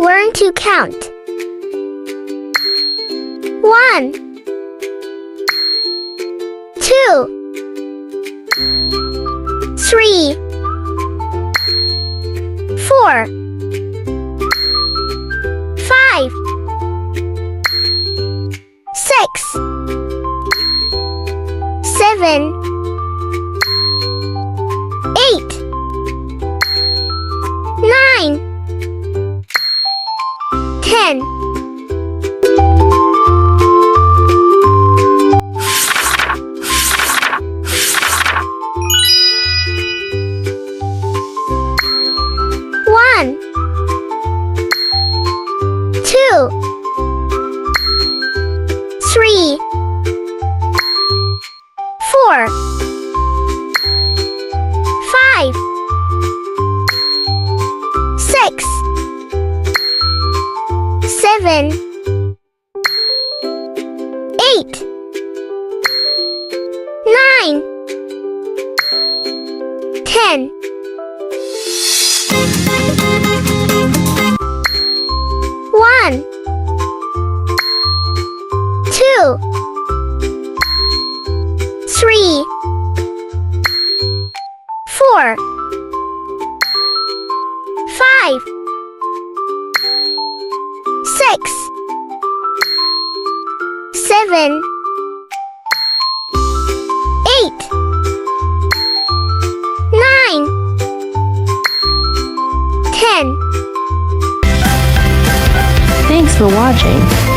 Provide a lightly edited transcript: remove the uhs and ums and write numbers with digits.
Learn to count. 1, 2, 3, 4, 5, 6, 7, 8, 9, 10. 1, 2, 3, 4, 5, 6, 7, 8, 9, 10. 1, 2, 3, 4, 5, 6, 7, 8, 9, 10. Thanks for watching.